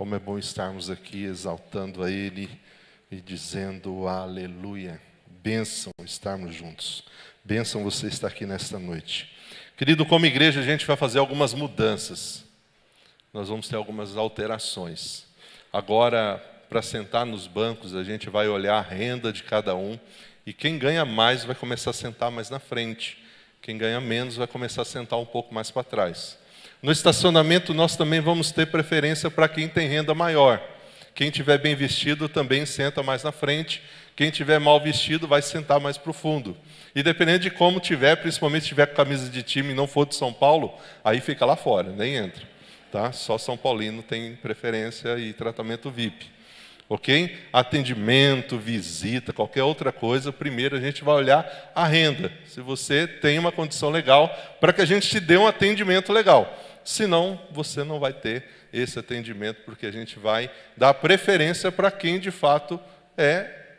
Como é bom estarmos aqui exaltando a Ele e dizendo aleluia. Bênção estarmos juntos. Bênção você estar aqui nesta noite. Querido, como igreja a gente vai fazer algumas mudanças. Nós vamos ter algumas alterações. Agora, para sentar nos bancos, a gente vai olhar a renda de cada um. E quem ganha mais vai começar a sentar mais na frente. Quem ganha menos vai começar a sentar um pouco mais para trás. No estacionamento, nós também vamos ter preferência para quem tem renda maior. Quem tiver bem vestido também senta mais na frente. Quem tiver mal vestido vai sentar mais para o fundo. E dependendo de como tiver, principalmente se tiver com camisa de time e não for de São Paulo, aí fica lá fora, nem entra. Tá? Só São Paulino tem preferência e tratamento VIP. Ok? Atendimento, visita, qualquer outra coisa, primeiro a gente vai olhar a renda. Se você tem uma condição legal, para que a gente te dê um atendimento legal. Senão, você não vai ter esse atendimento, porque a gente vai dar preferência para quem de fato é,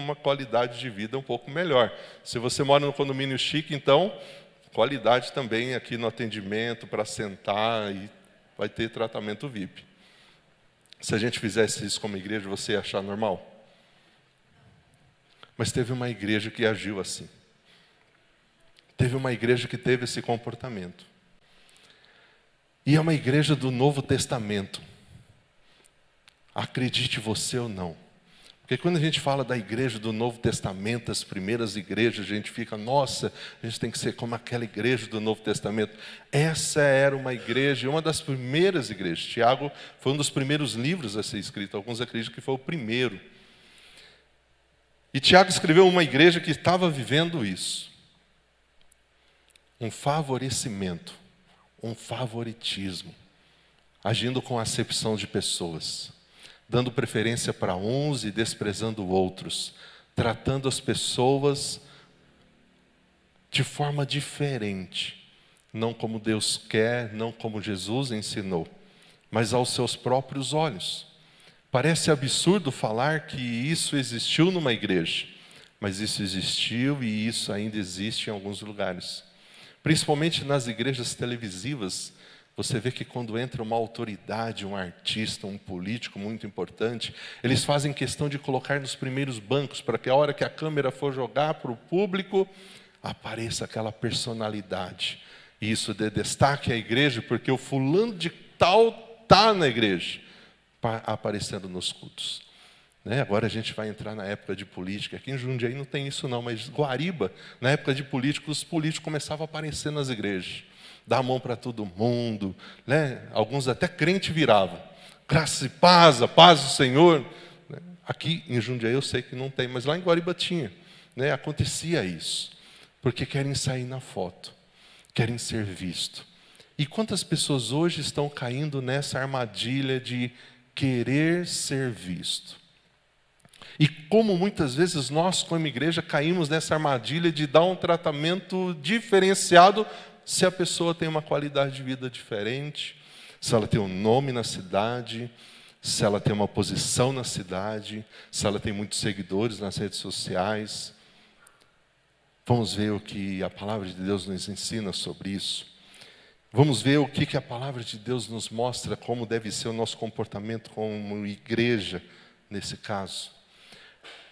uma qualidade de vida um pouco melhor. Se você mora no condomínio chique, então, qualidade também aqui no atendimento, para sentar, e vai ter tratamento VIP. Se a gente fizesse isso como igreja, você ia achar normal? Mas teve uma igreja que agiu assim. Teve uma igreja que teve esse comportamento. E é uma igreja do Novo Testamento. Acredite você ou não. Porque quando a gente fala da igreja do Novo Testamento, as primeiras igrejas, a gente fica, nossa, a gente tem que ser como aquela igreja do Novo Testamento. Essa era uma igreja, uma das primeiras igrejas. Tiago foi um dos primeiros livros a ser escrito. Alguns acreditam que foi o primeiro. E Tiago escreveu uma igreja que estava vivendo isso. Um favorecimento, um favoritismo, agindo com acepção de pessoas, dando preferência para uns e desprezando outros, tratando as pessoas de forma diferente, não como Deus quer, não como Jesus ensinou, mas aos seus próprios olhos. Parece absurdo falar que isso existiu numa igreja, mas isso existiu e isso ainda existe em alguns lugares. Principalmente nas igrejas televisivas, você vê que quando entra uma autoridade, um artista, um político muito importante, eles fazem questão de colocar nos primeiros bancos, para que a hora que a câmera for jogar para o público, apareça aquela personalidade. E isso dê destaque à igreja, porque o fulano de tal está na igreja, aparecendo nos cultos. Agora a gente vai entrar na época de política. Aqui em Jundiaí não tem isso não, mas Guariba, na época de política, os políticos começavam a aparecer nas igrejas. Dar a mão para todo mundo, Alguns até crente viravam. Graça e paz, a paz do Senhor. Aqui em Jundiaí eu sei que não tem, mas lá em Guariba tinha. Acontecia isso. Porque querem sair na foto, querem ser vistos. E quantas pessoas hoje estão caindo nessa armadilha de querer ser visto? E como muitas vezes nós, como igreja, caímos nessa armadilha de dar um tratamento diferenciado se a pessoa tem uma qualidade de vida diferente, se ela tem um nome na cidade, se ela tem uma posição na cidade, se ela tem muitos seguidores nas redes sociais. Vamos ver o que a palavra de Deus nos ensina sobre isso. Vamos ver o que a palavra de Deus nos mostra, como deve ser o nosso comportamento como igreja nesse caso.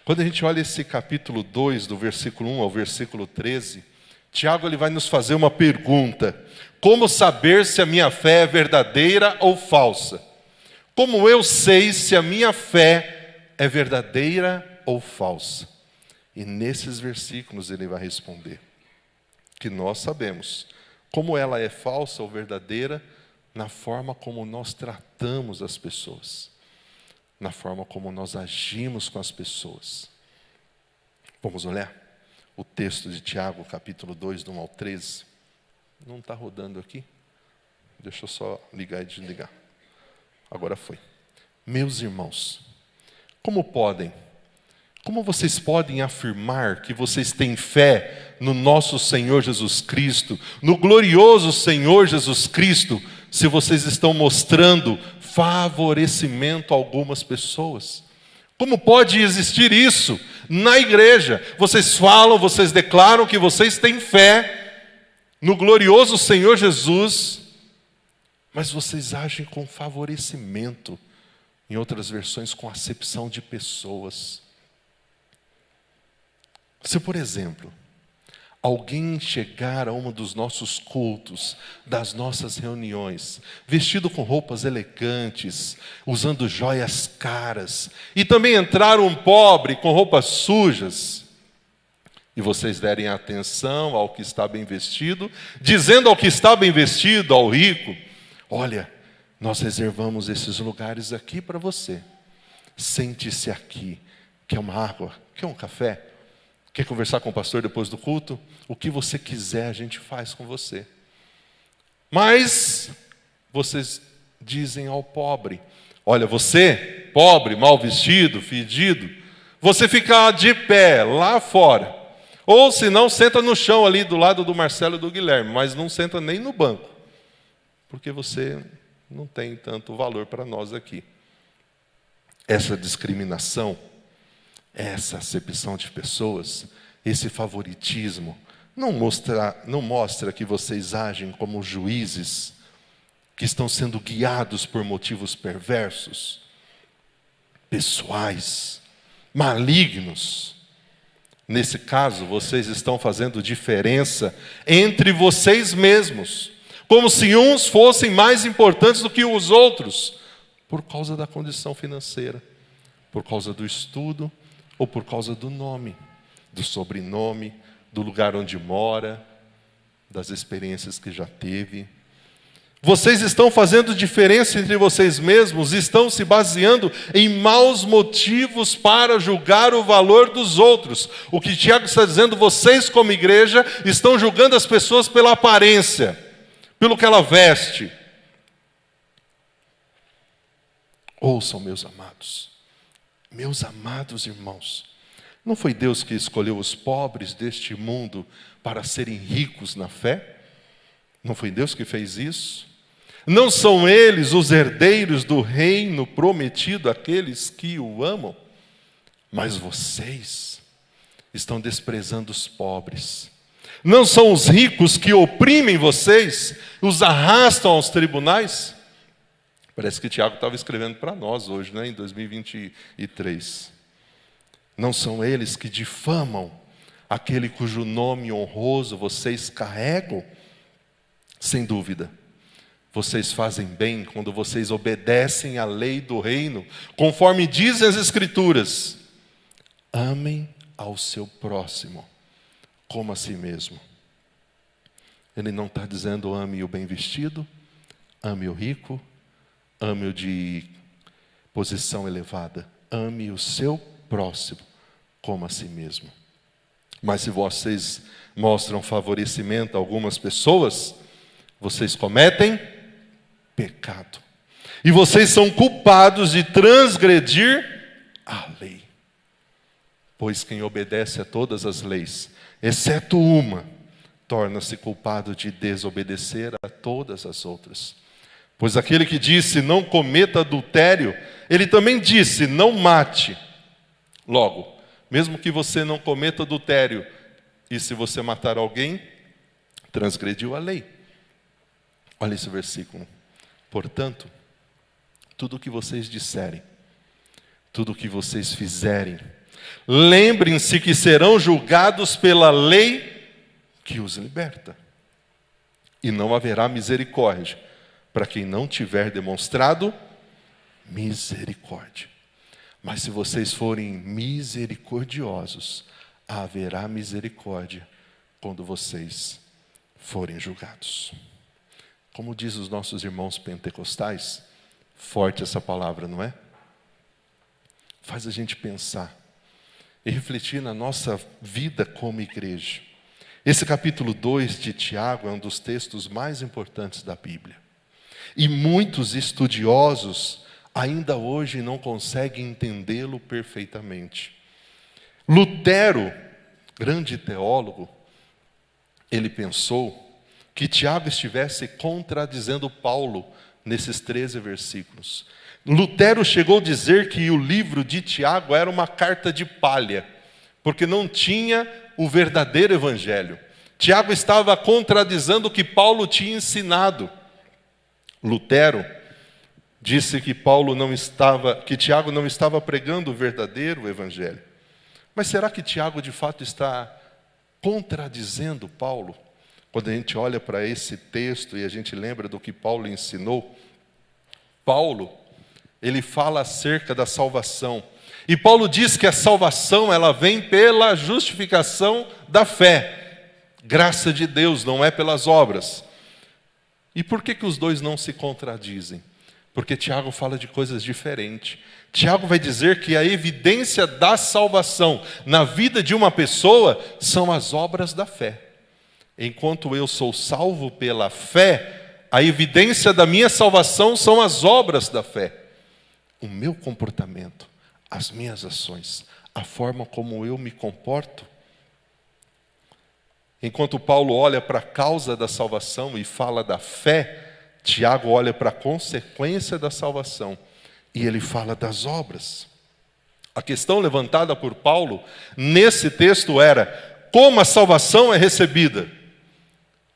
Quando a gente olha esse capítulo 2, do versículo 1 ao versículo 13, Tiago ele vai nos fazer uma pergunta. Como saber se a minha fé é verdadeira ou falsa? Como eu sei se a minha fé é verdadeira ou falsa? E nesses versículos ele vai responder que nós sabemos como ela é falsa ou verdadeira na forma como nós tratamos as pessoas, na forma como nós agimos com as pessoas. Vamos olhar o texto de Tiago, capítulo 2, do 1 ao 13. Não está rodando aqui? Deixa eu só ligar e desligar. Agora foi. Meus irmãos, como vocês podem afirmar que vocês têm fé no nosso Senhor Jesus Cristo, no glorioso Senhor Jesus Cristo, se vocês estão mostrando favorecimento a algumas pessoas? Como pode existir isso na igreja? Vocês falam, vocês declaram que vocês têm fé no glorioso Senhor Jesus, mas vocês agem com favorecimento Em outras versões, com acepção de pessoas. Se, por exemplo, alguém chegar a um dos nossos cultos, das nossas reuniões, vestido com roupas elegantes, usando joias caras, e também entrar um pobre com roupas sujas, e vocês derem atenção ao que está bem vestido, dizendo ao que está bem vestido, ao rico: olha, nós reservamos esses lugares aqui para você. Sente-se aqui. Quer uma água? Quer um café? Quer conversar com o pastor depois do culto? O que você quiser a gente faz com você. Mas vocês dizem ao pobre: olha, você, pobre, mal vestido, fedido, você fica de pé lá fora. Ou se não, senta no chão ali do lado do Marcelo e do Guilherme, mas não senta nem no banco, porque você não tem tanto valor para nós aqui. Essa discriminação, essa acepção de pessoas, esse favoritismo, não mostra que vocês agem como juízes que estão sendo guiados por motivos perversos, pessoais, malignos. Nesse caso, vocês estão fazendo diferença entre vocês mesmos, como se uns fossem mais importantes do que os outros, por causa da condição financeira, por causa do estudo, ou por causa do nome, do sobrenome, do lugar onde mora, das experiências que já teve. Vocês estão fazendo diferença entre vocês mesmos, estão se baseando em maus motivos para julgar o valor dos outros. O que Tiago está dizendo: vocês como igreja estão julgando as pessoas pela aparência, pelo que ela veste. Ouçam, meus amados irmãos, não foi Deus que escolheu os pobres deste mundo para serem ricos na fé? Não foi Deus que fez isso? Não são eles os herdeiros do reino prometido àqueles que o amam? Mas vocês estão desprezando os pobres. Não são os ricos que oprimem vocês, os arrastam aos tribunais? Parece que Tiago estava escrevendo para nós hoje, né, em 2023. Não são eles que difamam aquele cujo nome honroso vocês carregam? Sem dúvida. Vocês fazem bem quando vocês obedecem à lei do reino, conforme dizem as Escrituras: amem ao seu próximo como a si mesmo. Ele não está dizendo ame o bem vestido, ame o rico, ame o de posição elevada. Ame o seu próximo como a si mesmo. Mas se vocês mostram favorecimento a algumas pessoas, vocês cometem pecado. E vocês são culpados de transgredir a lei. Pois quem obedece a todas as leis, exceto uma, torna-se culpado de desobedecer a todas as outras. Pois aquele que disse não cometa adultério, ele também disse não mate. Logo, mesmo que você não cometa adultério, e se você matar alguém, transgrediu a lei. Olha esse versículo. Portanto, tudo o que vocês disserem, tudo o que vocês fizerem, lembrem-se que serão julgados pela lei que os liberta. E não haverá misericórdia para quem não tiver demonstrado misericórdia. Mas se vocês forem misericordiosos, haverá misericórdia quando vocês forem julgados. Como diz os nossos irmãos pentecostais, forte essa palavra, não é? Faz a gente pensar e refletir na nossa vida como igreja. Esse capítulo 2 de Tiago é um dos textos mais importantes da Bíblia. E muitos estudiosos ainda hoje não conseguem entendê-lo perfeitamente. Lutero, grande teólogo, ele pensou que Tiago estivesse contradizendo Paulo nesses 13 versículos. Lutero chegou a dizer que o livro de Tiago era uma carta de palha, porque não tinha o verdadeiro evangelho. Tiago estava contradizendo o que Paulo tinha ensinado. Lutero disse que Tiago não estava pregando o verdadeiro evangelho. Mas será que Tiago de fato está contradizendo Paulo? Quando a gente olha para esse texto e a gente lembra do que Paulo ensinou, Paulo, ele fala acerca da salvação. E Paulo diz que a salvação, ela vem pela justificação da fé. Graça de Deus, não é pelas obras. E por que os dois não se contradizem? Porque Tiago fala de coisas diferentes. Tiago vai dizer que a evidência da salvação na vida de uma pessoa são as obras da fé. Enquanto eu sou salvo pela fé, a evidência da minha salvação são as obras da fé. O meu comportamento, as minhas ações, a forma como eu me comporto. Enquanto Paulo olha para a causa da salvação e fala da fé, Tiago olha para a consequência da salvação e ele fala das obras. A questão levantada por Paulo nesse texto era: como a salvação é recebida?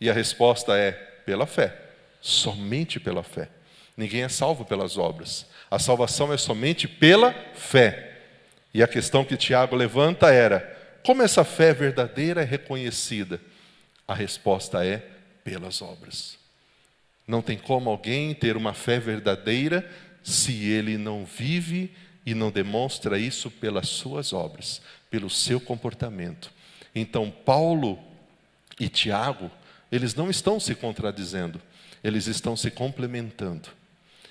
E a resposta é: pela fé, somente pela fé. Ninguém é salvo pelas obras. A salvação é somente pela fé. E a questão que Tiago levanta era: como essa fé verdadeira é reconhecida? A resposta é: pelas obras. Não tem como alguém ter uma fé verdadeira se ele não vive e não demonstra isso pelas suas obras, pelo seu comportamento. Então, Paulo e Tiago, eles não estão se contradizendo, eles estão se complementando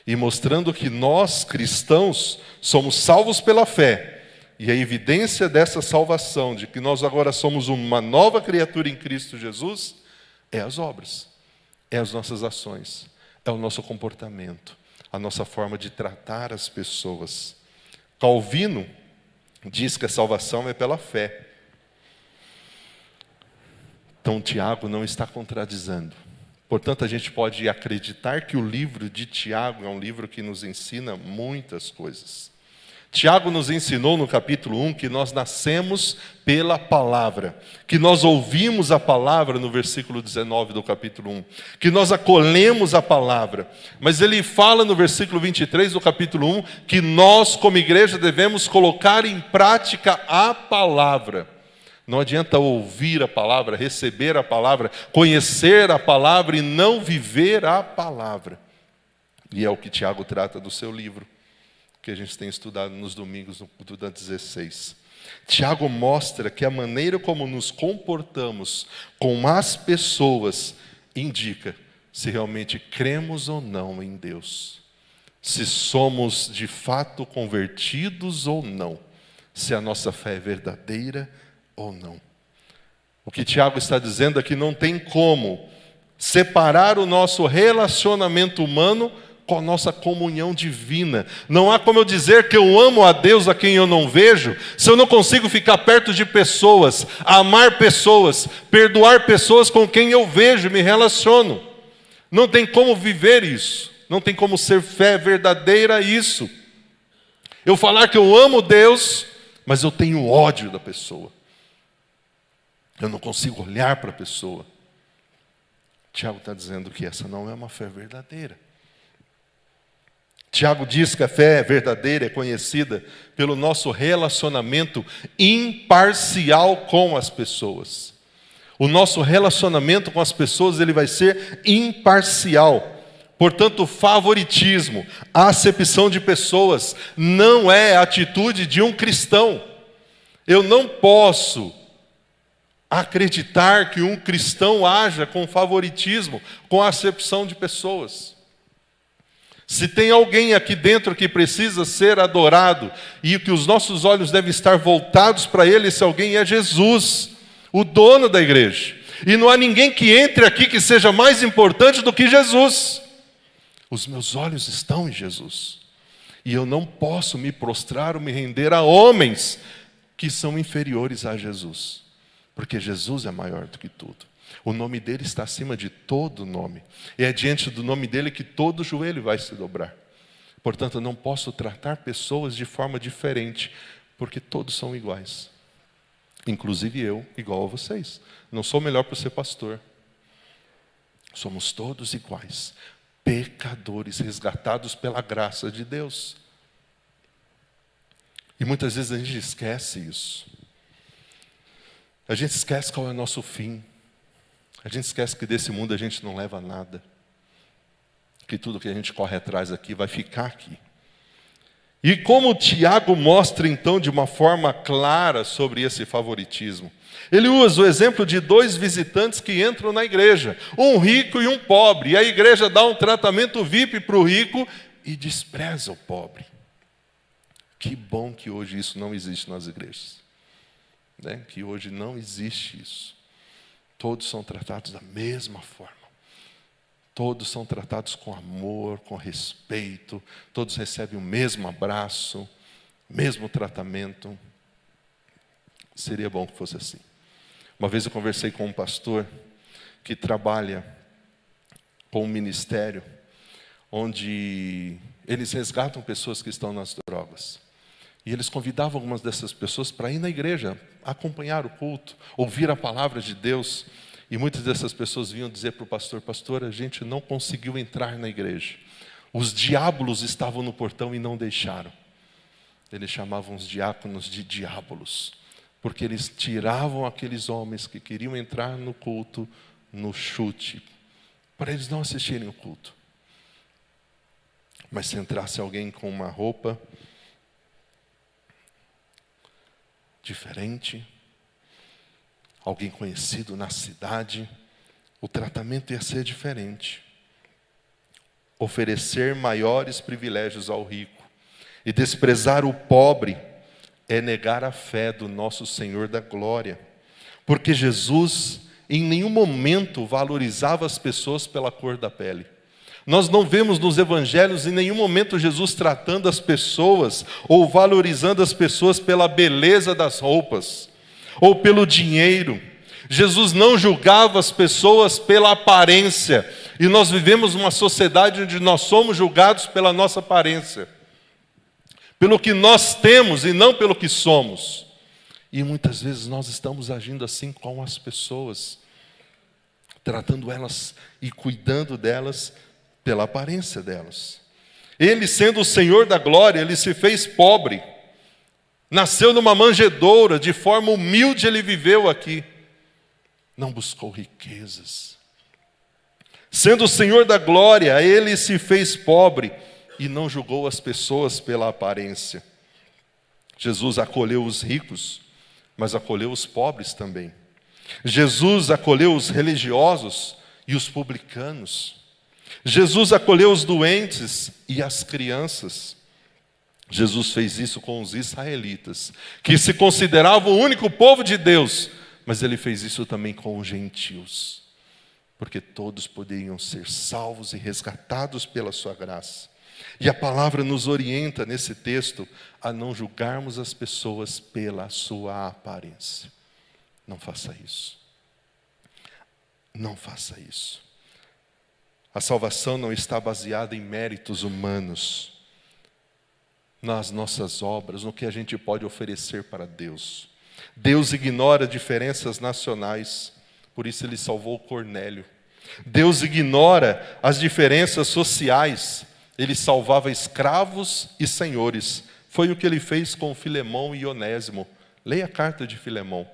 e mostrando que nós, cristãos, somos salvos pela fé. E a evidência dessa salvação, de que nós agora somos uma nova criatura em Cristo Jesus, é as obras, é as nossas ações, é o nosso comportamento, a nossa forma de tratar as pessoas. Calvino diz que a salvação é pela fé. Então Tiago não está contradizendo. Portanto, a gente pode acreditar que o livro de Tiago é um livro que nos ensina muitas coisas. Tiago nos ensinou no capítulo 1 que nós nascemos pela palavra, que nós ouvimos a palavra no versículo 19 do capítulo 1, que nós acolhemos a palavra. Mas ele fala no versículo 23 do capítulo 1 que nós, como igreja, devemos colocar em prática a palavra. Não adianta ouvir a palavra, receber a palavra, conhecer a palavra e não viver a palavra. E é o que Tiago trata do seu livro, que a gente tem estudado nos domingos no culto da 16. Tiago mostra que a maneira como nos comportamos com as pessoas indica se realmente cremos ou não em Deus, se somos de fato convertidos ou não, se a nossa fé é verdadeira ou não. O que Tiago está dizendo é que não tem como separar o nosso relacionamento humano com a nossa comunhão divina. Não há como eu dizer que eu amo a Deus a quem eu não vejo, se eu não consigo ficar perto de pessoas, amar pessoas, perdoar pessoas com quem eu vejo e me relaciono. Não tem como viver isso. Não tem como ser fé verdadeira isso. Eu falar que eu amo Deus, mas eu tenho ódio da pessoa. Eu não consigo olhar para a pessoa. Tiago está dizendo que essa não é uma fé verdadeira. Tiago diz que a fé verdadeira é conhecida pelo nosso relacionamento imparcial com as pessoas. O nosso relacionamento com as pessoas, ele vai ser imparcial. Portanto, favoritismo, acepção de pessoas, não é a atitude de um cristão. Eu não posso acreditar que um cristão haja com favoritismo, com acepção de pessoas. Se tem alguém aqui dentro que precisa ser adorado e que os nossos olhos devem estar voltados para ele, esse alguém é Jesus, o dono da igreja. E não há ninguém que entre aqui que seja mais importante do que Jesus. Os meus olhos estão em Jesus. E eu não posso me prostrar ou me render a homens que são inferiores a Jesus. Porque Jesus é maior do que tudo. O nome dele está acima de todo nome. E é diante do nome dele que todo joelho vai se dobrar. Portanto, eu não posso tratar pessoas de forma diferente, porque todos são iguais. Inclusive eu, igual a vocês. Não sou melhor por ser pastor. Somos todos iguais. pecadores resgatados pela graça de Deus. E muitas vezes a gente esquece isso. A gente esquece qual é o nosso fim. A gente esquece que desse mundo a gente não leva nada. Que tudo que a gente corre atrás aqui vai ficar aqui. E como Tiago mostra então de uma forma clara sobre esse favoritismo. Ele usa o exemplo de 2 visitantes que entram na igreja, um rico e um pobre, e a igreja dá um tratamento VIP para o rico e despreza o pobre. Que bom que hoje isso não existe nas igrejas, né? Que hoje não existe isso. Todos são tratados da mesma forma. Todos são tratados com amor, com respeito. Todos recebem o mesmo abraço, mesmo tratamento. Seria bom que fosse assim. Uma vez eu conversei com um pastor que trabalha com um ministério onde eles resgatam pessoas que estão nas drogas. E eles convidavam algumas dessas pessoas para ir na igreja, acompanhar o culto, ouvir a palavra de Deus. E muitas dessas pessoas vinham dizer para o pastor: pastor, a gente não conseguiu entrar na igreja. Os diábolos estavam no portão e não deixaram. Eles chamavam os diáconos de diábolos, porque eles tiravam aqueles homens que queriam entrar no culto no chute, para eles não assistirem o culto. Mas se entrasse alguém com uma roupa diferente, alguém conhecido na cidade, o tratamento ia ser diferente. Oferecer maiores privilégios ao rico e desprezar o pobre é negar a fé do nosso Senhor da glória. Porque Jesus em nenhum momento valorizava as pessoas pela cor da pele. Nós não vemos nos evangelhos em nenhum momento Jesus tratando as pessoas ou valorizando as pessoas pela beleza das roupas ou pelo dinheiro. Jesus não julgava as pessoas pela aparência. E nós vivemos uma sociedade onde nós somos julgados pela nossa aparência, pelo que nós temos e não pelo que somos. E muitas vezes nós estamos agindo assim com as pessoas, tratando elas e cuidando delas pela aparência delas. Ele, sendo o Senhor da glória, ele se fez pobre. Nasceu numa manjedoura, de forma humilde ele viveu aqui. Não buscou riquezas. Sendo o Senhor da glória, ele se fez pobre e não julgou as pessoas pela aparência. Jesus acolheu os ricos, mas acolheu os pobres também. Jesus acolheu os religiosos e os publicanos. Jesus acolheu os doentes e as crianças. Jesus fez isso com os israelitas, que se consideravam o único povo de Deus, mas ele fez isso também com os gentios, porque todos poderiam ser salvos e resgatados pela sua graça. E a palavra nos orienta nesse texto a não julgarmos as pessoas pela sua aparência. Não faça isso. Não faça isso. A salvação não está baseada em méritos humanos, nas nossas obras, no que a gente pode oferecer para Deus. Deus ignora diferenças nacionais, por isso ele salvou Cornélio. Deus ignora as diferenças sociais, ele salvava escravos e senhores. Foi o que ele fez com Filemão e Onésimo. Leia a carta de Filemão.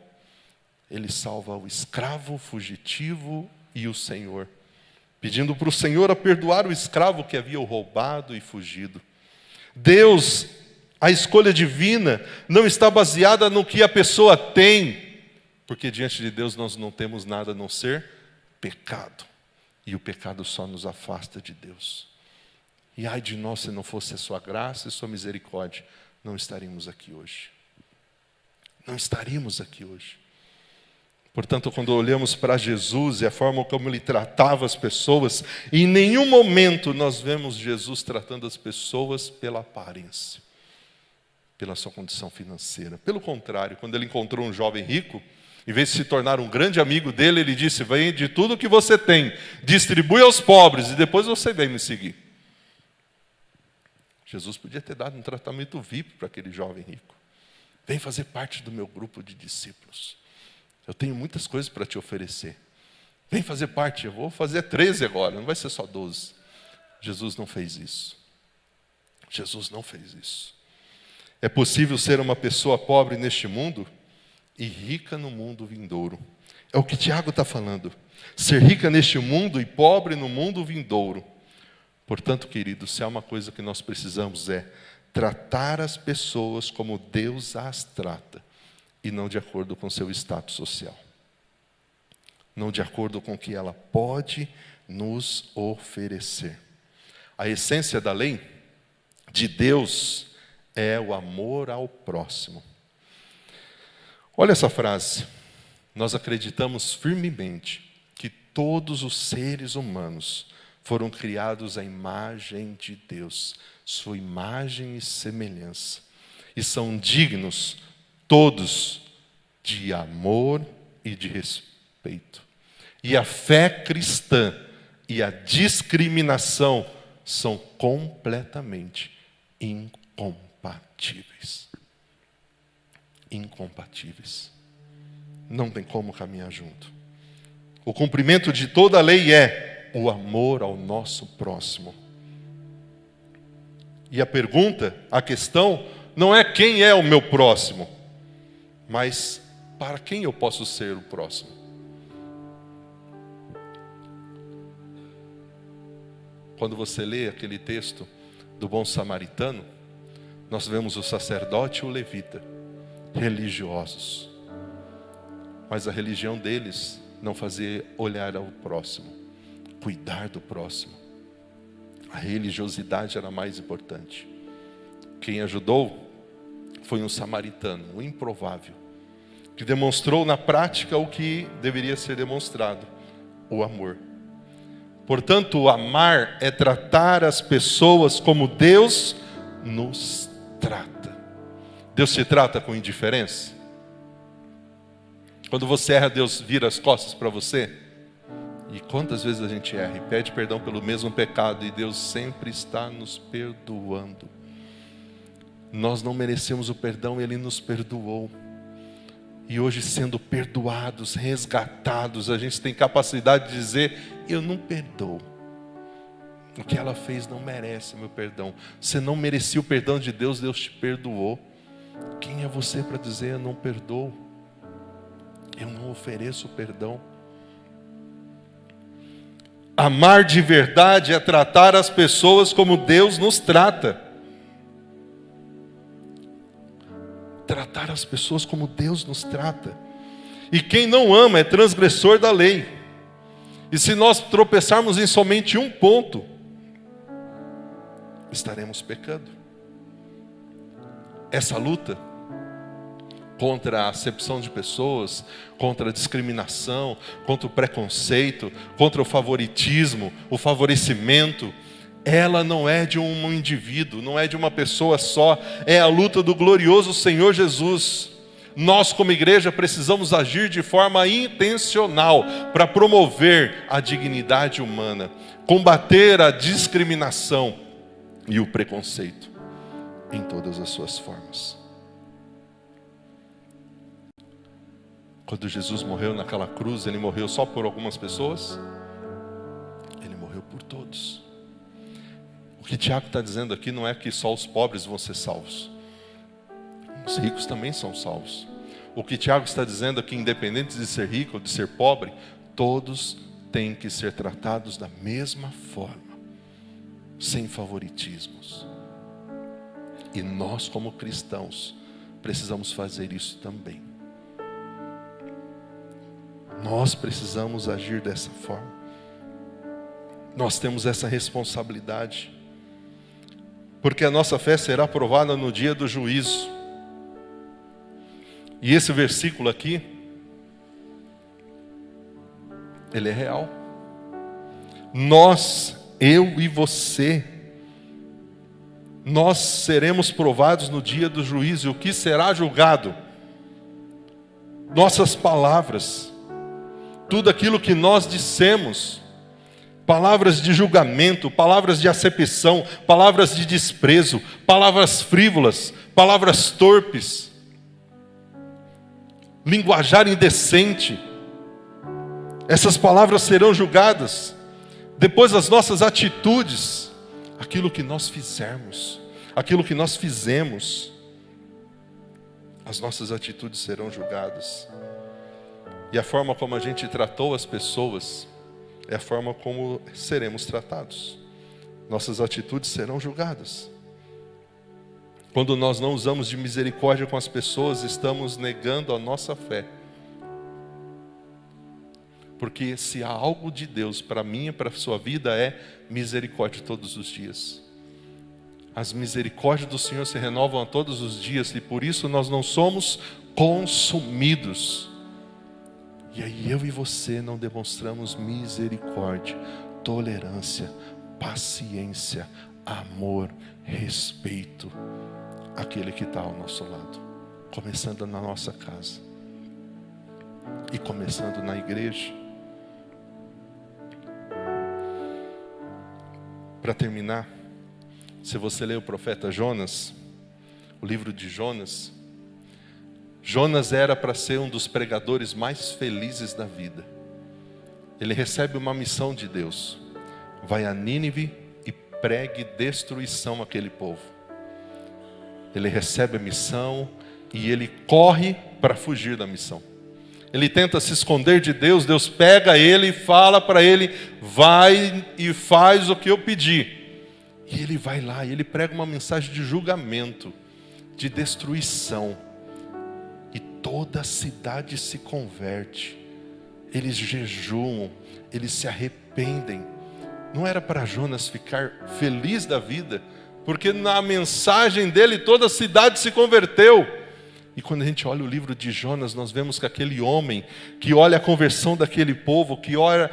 Ele salva o escravo, o fugitivo e o senhor, pedindo para o Senhor a perdoar o escravo que havia o roubado e fugido. Deus, a escolha divina, não está baseada no que a pessoa tem, porque diante de Deus nós não temos nada a não ser pecado, e o pecado só nos afasta de Deus. E ai de nós se não fosse a sua graça e sua misericórdia, não estaríamos aqui hoje. Não estaríamos aqui hoje. Portanto, quando olhamos para Jesus e a forma como ele tratava as pessoas, em nenhum momento nós vemos Jesus tratando as pessoas pela aparência, pela sua condição financeira. Pelo contrário, quando ele encontrou um jovem rico, em vez de se tornar um grande amigo dele, ele disse: vende tudo o que você tem, distribui aos pobres e depois você vem me seguir. Jesus podia ter dado um tratamento VIP para aquele jovem rico. Vem fazer parte do meu grupo de discípulos. Eu tenho muitas coisas para te oferecer. Vem fazer parte, eu vou fazer 13 agora, não vai ser só 12. Jesus não fez isso. Jesus não fez isso. É possível ser uma pessoa pobre neste mundo e rica no mundo vindouro. É o que Tiago está falando. Ser rica neste mundo e pobre no mundo vindouro. Portanto, queridos, se há uma coisa que nós precisamos é tratar as pessoas como Deus as trata e não de acordo com seu status social. Não de acordo com o que ela pode nos oferecer. A essência da lei de Deus é o amor ao próximo. Olha essa frase. Nós acreditamos firmemente que todos os seres humanos foram criados à imagem de Deus, sua imagem e semelhança, e são dignos todos de amor e de respeito. E a fé cristã e a discriminação são completamente incompatíveis. Incompatíveis. Não tem como caminhar junto. O cumprimento de toda a lei é o amor ao nosso próximo. E a pergunta, a questão, não é quem é o meu próximo, mas para quem eu posso ser o próximo. Quando você lê aquele texto do bom samaritano, nós vemos o sacerdote e o levita, religiosos. Mas a religião deles não fazia olhar ao próximo, cuidar do próximo. A religiosidade era mais importante. Quem ajudou foi um samaritano, um improvável, que demonstrou na prática o que deveria ser demonstrado, o amor. Portanto, amar é tratar as pessoas como Deus nos trata. Deus te trata com indiferença? Quando você erra, Deus vira as costas para você? E quantas vezes a gente erra e pede perdão pelo mesmo pecado e Deus sempre está nos perdoando. Nós não merecemos o perdão, Ele nos perdoou. E hoje, sendo perdoados, resgatados, a gente tem capacidade de dizer: eu não perdoo. O que ela fez não merece meu perdão. Você não merecia o perdão de Deus, Deus te perdoou. Quem é você para dizer: eu não perdoo? Eu não ofereço perdão. Amar de verdade é tratar as pessoas como Deus nos trata. Tratar as pessoas como Deus nos trata. E quem não ama é transgressor da lei. E se nós tropeçarmos em somente um ponto, estaremos pecando. Essa luta contra a acepção de pessoas, contra a discriminação, contra o preconceito, contra o favoritismo, o favorecimento, ela não é de um indivíduo, não é de uma pessoa só, é a luta do glorioso Senhor Jesus. Nós, como igreja, precisamos agir de forma intencional para promover a dignidade humana, combater a discriminação e o preconceito em todas as suas formas. Quando Jesus morreu naquela cruz, Ele morreu só por algumas pessoas? Ele morreu por todos. O que Tiago está dizendo aqui não é que só os pobres vão ser salvos. Os ricos também são salvos. O que Tiago está dizendo é que, independente de ser rico ou de ser pobre, todos têm que ser tratados da mesma forma, sem favoritismos. E nós, como cristãos, precisamos fazer isso também. Nós precisamos agir dessa forma. Nós temos essa responsabilidade. Porque a nossa fé será provada no dia do juízo. E esse versículo aqui, ele é real. Nós, eu e você, nós seremos provados no dia do juízo. E o que será julgado? Nossas palavras, tudo aquilo que nós dissemos, palavras de julgamento, palavras de acepção, palavras de desprezo, palavras frívolas, palavras torpes, linguajar indecente. Essas palavras serão julgadas. Depois as nossas atitudes, aquilo que nós fizermos, aquilo que nós fizemos, as nossas atitudes serão julgadas. E a forma como a gente tratou as pessoas é a forma como seremos tratados. Nossas atitudes serão julgadas. Quando nós não usamos de misericórdia com as pessoas, estamos negando a nossa fé. Porque se há algo de Deus para mim e para a sua vida, é misericórdia todos os dias. As misericórdias do Senhor se renovam a todos os dias, e por isso nós não somos consumidos. E aí eu e você não demonstramos misericórdia, tolerância, paciência, amor, respeito àquele que está ao nosso lado, começando na nossa casa e começando na igreja. Para terminar, se você ler o profeta Jonas, o livro de Jonas, Jonas era para ser um dos pregadores mais felizes da vida. Ele recebe uma missão de Deus: vai a Nínive e pregue destruição àquele povo. Ele recebe a missão e ele corre para fugir da missão. Ele tenta se esconder de Deus, Deus pega ele e fala para ele: vai e faz o que eu pedi. E ele vai lá e ele prega uma mensagem de julgamento, de destruição. E toda a cidade se converte. Eles jejuam, eles se arrependem. Não era para Jonas ficar feliz da vida, porque na mensagem dele toda a cidade se converteu. E quando a gente olha o livro de Jonas, nós vemos que aquele homem que olha a conversão daquele povo, que olha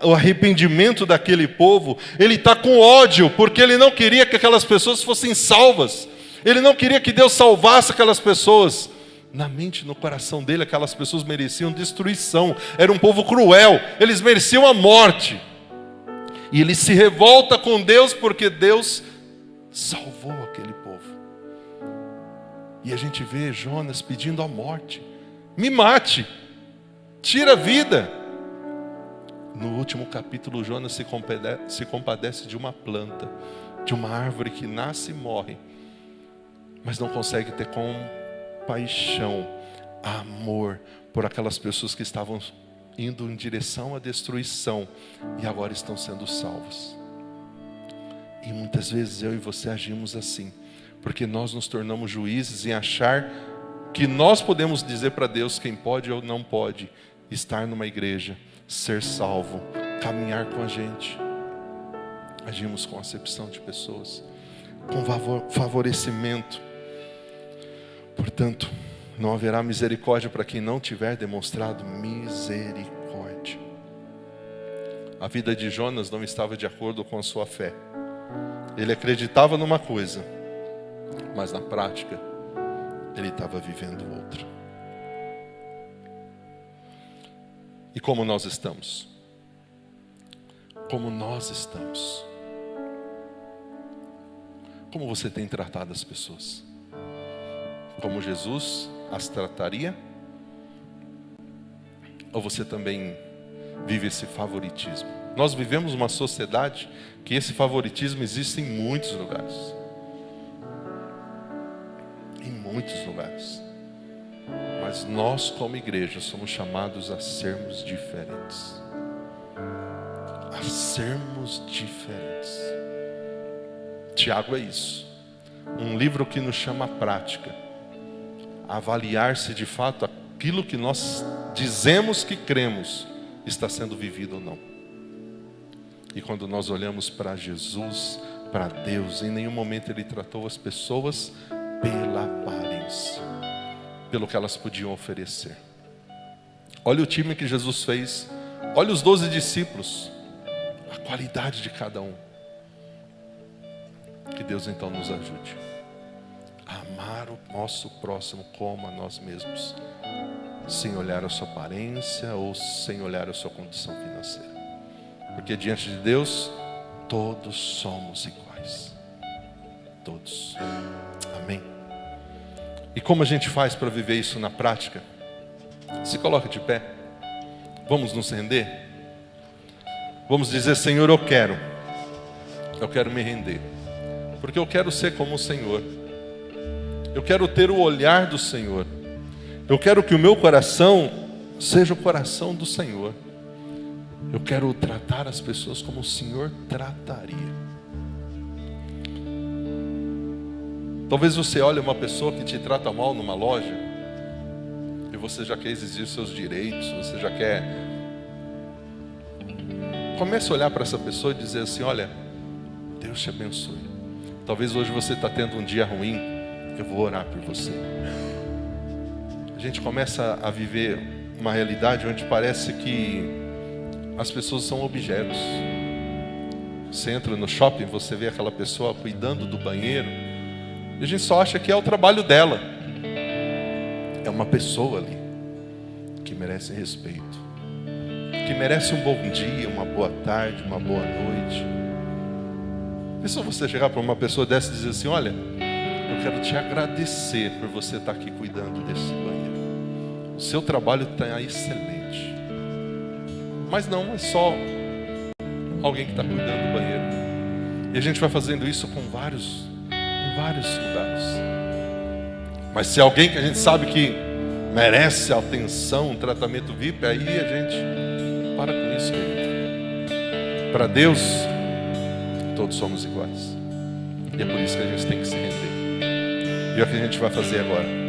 o arrependimento daquele povo, ele está com ódio, porque ele não queria que aquelas pessoas fossem salvas. Ele não queria que Deus salvasse aquelas pessoas. Na mente, no coração dele, aquelas pessoas mereciam destruição. Era um povo cruel, eles mereciam a morte. E ele se revolta com Deus porque Deus salvou aquele povo. E a gente vê Jonas pedindo a morte: me mate, tira a vida. No último capítulo, Jonas se compadece de uma planta, de uma árvore que nasce e morre, mas não consegue ter compaixão, amor por aquelas pessoas que estavam indo em direção à destruição e agora estão sendo salvas. E muitas vezes eu e você agimos assim, porque nós nos tornamos juízes em achar que nós podemos dizer para Deus quem pode ou não pode estar numa igreja, ser salvo, caminhar com a gente. Agimos com acepção de pessoas, com favorecimento. Portanto, não haverá misericórdia para quem não tiver demonstrado misericórdia. A vida de Jonas não estava de acordo com a sua fé. Ele acreditava numa coisa, mas na prática, ele estava vivendo outra. E como nós estamos? Como nós estamos? Como você tem tratado as pessoas? Como Jesus as trataria? Ou você também vive esse favoritismo? Nós vivemos uma sociedade que esse favoritismo existe em muitos lugares. Em muitos lugares. Mas nós, como igreja, somos chamados a sermos diferentes. A sermos diferentes. Tiago é isso. Um livro que nos chama à prática. A avaliar se de fato aquilo que nós dizemos que cremos está sendo vivido ou não. E quando nós olhamos para Jesus, para Deus, em nenhum momento Ele tratou as pessoas pela aparência, pelo que elas podiam oferecer. Olha o time que Jesus fez, olha os 12 discípulos, a qualidade de cada um. Que Deus então nos ajude a amar o nosso próximo como a nós mesmos, sem olhar a sua aparência ou sem olhar a sua condição financeira. Porque diante de Deus, todos somos iguais. Todos. Amém? E como a gente faz para viver isso na prática? Se coloca de pé. Vamos nos render? Vamos dizer: Senhor, eu quero eu quero me render, porque eu quero ser como o Senhor. Eu quero ter o olhar do Senhor. Eu quero que o meu coração seja o coração do Senhor. Eu quero tratar as pessoas como o Senhor trataria. Talvez você olhe uma pessoa que te trata mal numa loja e você já quer exigir seus direitos, você já quer... Comece a olhar para essa pessoa e dizer assim: olha, Deus te abençoe. Talvez hoje você está tendo um dia ruim, eu vou orar por você. A gente começa a viver uma realidade onde parece que as pessoas são objetos. Você entra no shopping, você vê aquela pessoa cuidando do banheiro, e a gente só acha que é o trabalho dela. É uma pessoa ali que merece respeito, que merece um bom dia, uma boa tarde, uma boa noite. E se você chegar para uma pessoa dessa e dizer assim: olha, eu quero te agradecer por você estar aqui cuidando desse banheiro. O seu trabalho está excelente. Mas não é só alguém que está cuidando do banheiro. E a gente vai fazendo isso em vários lugares. Mas se alguém que a gente sabe que merece atenção, um tratamento VIP, aí a gente para com isso, querido. Para Deus, todos somos iguais. E é por isso que a gente tem que se render. E é o que a gente vai fazer agora.